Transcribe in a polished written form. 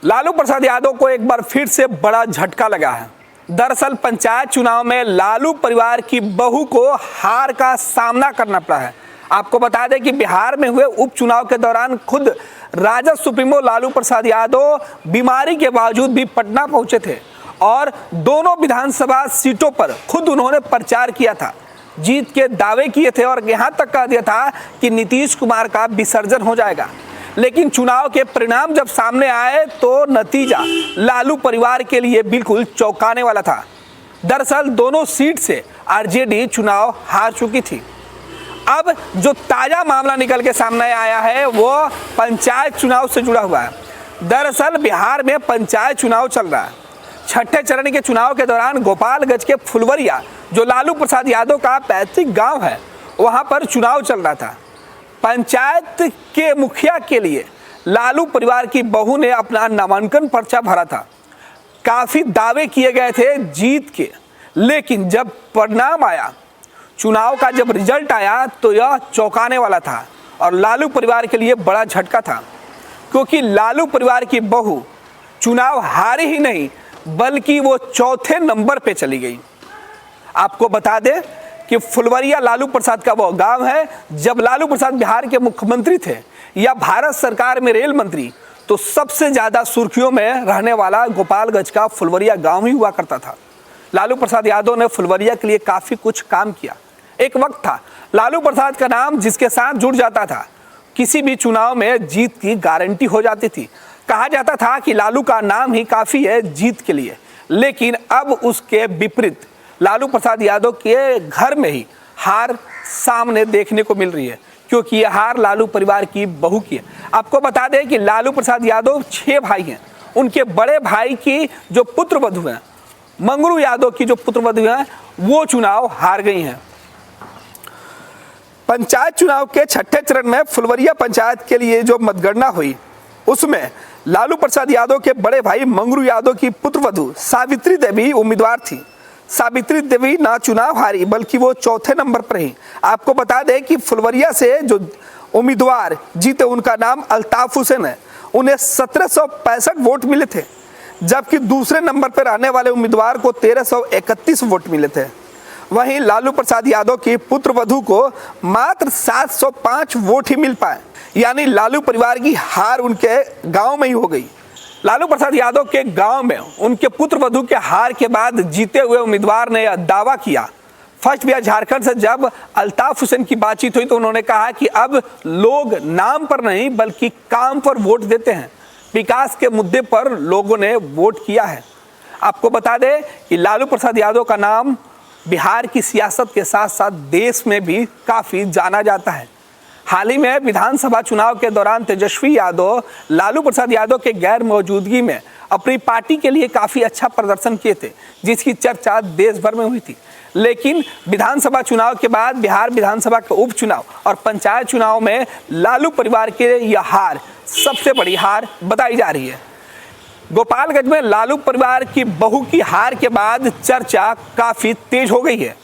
लालू प्रसाद यादव को एक बार फिर से बड़ा झटका लगा है। दरअसल पंचायत चुनाव में लालू परिवार की बहू को हार का सामना करना पड़ा है। आपको बता दें कि बिहार में हुए उपचुनाव के दौरान खुद राजद सुप्रीमो लालू प्रसाद यादव बीमारी के बावजूद भी पटना पहुंचे थे और दोनों विधानसभा सीटों पर खुद उन्होंने प्रचार किया था, जीत के दावे किए थे और यहां तक कह दिया था कि नीतीश कुमार का विसर्जन हो जाएगा। लेकिन चुनाव के परिणाम जब सामने आए तो नतीजा लालू परिवार के लिए बिल्कुल चौंकाने वाला था। दरअसल दोनों सीट से आरजेडी चुनाव हार चुकी थी। अब जो ताजा मामला निकल के सामने आया है वो पंचायत चुनाव से जुड़ा हुआ है। दरअसल बिहार में पंचायत चुनाव चल रहा है। छठे चरण के चुनाव के दौरान गोपालगंज के फुलवरिया, जो लालू प्रसाद यादव का पैतृक गांव है, वहां पर चुनाव चल रहा था। पंचायत के मुखिया के लिए लालू परिवार की बहू ने अपना नामांकन पर्चा भरा था। काफी दावे किए गए थे जीत के, लेकिन जब परिणाम आया, चुनाव का जब रिजल्ट आया तो यह चौंकाने वाला था और लालू परिवार के लिए बड़ा झटका था, क्योंकि लालू परिवार की बहू चुनाव हारी ही नहीं बल्कि वो चौथे नंबर पे चली गई। आपको बता दें कि फुलवरिया लालू प्रसाद का वो गांव है। जब लालू प्रसाद बिहार के मुख्यमंत्री थे या भारत सरकार में रेल मंत्री, तो सबसे ज्यादा सुर्खियों में रहने वाला गोपालगंज का फुलवरिया गांव ही हुआ करता था। लालू प्रसाद यादव ने फुलवरिया के लिए काफी कुछ काम किया। एक वक्त था लालू प्रसाद का नाम जिसके साथ जुड़ जाता था, किसी भी चुनाव में जीत की गारंटी हो जाती थी। कहा जाता था कि लालू का नाम ही काफी है जीत के लिए। लेकिन अब उसके विपरीत लालू प्रसाद यादव के घर में ही हार सामने देखने को मिल रही है, क्योंकि यह हार लालू परिवार की बहू की है। आपको बता दें कि लालू प्रसाद यादव 6 भाई हैं। उनके बड़े भाई की जो पुत्रवधू हैं, मंगरू यादव की जो पुत्रवधू हैं, वो चुनाव हार गई हैं। पंचायत चुनाव के छठे चरण में फुलवरिया पंचायत के लिए जो मतगणना हुई, उसमें लालू प्रसाद यादव के बड़े भाई मंगरू यादव की पुत्रवधू सावित्री देवी उम्मीदवार थी। सावित्री देवी ना चुनाव हारी बल्कि वो चौथे नंबर पर ही। आपको बता दें कि फुलवरिया से जो उम्मीदवार जीते उनका नाम अल्ताफ हुसैन है। उन्हें 1765 वोट मिले थे, जबकि दूसरे नंबर पर रहने वाले उम्मीदवार को 1331 वोट मिले थे। वहीं लालू प्रसाद यादव की पुत्रवधू को मात्र 705 वोट ही मिल पाए, यानी लालू परिवार की हार उनके गांव में ही हो गई। लालू प्रसाद यादव के गांव में उनके पुत्रवधू के हार के बाद जीते हुए उम्मीदवार ने दावा किया। फर्स्ट बिहार झारखंड से जब अल्ताफ हुसैन की बातचीत हुई तो उन्होंने कहा कि अब लोग नाम पर नहीं बल्कि काम पर वोट देते हैं। विकास के मुद्दे पर लोगों ने वोट किया है। आपको बता दें कि लालू प्रसाद यादव का नाम बिहार की सियासत के साथ साथ देश में भी काफी जाना जाता है। हाल ही में विधानसभा चुनाव के दौरान तेजस्वी यादव लालू प्रसाद यादव के गैर मौजूदगी में अपनी पार्टी के लिए काफी अच्छा प्रदर्शन किए थे, जिसकी चर्चा देश भर में हुई थी। लेकिन विधानसभा चुनाव के बाद बिहार विधानसभा के उपचुनाव और पंचायत चुनाव में लालू परिवार के यह हार सबसे बड़ी हार बताई जा रही है। गोपालगंज में लालू परिवार की बहू की हार के बाद चर्चा काफी तेज हो गई है।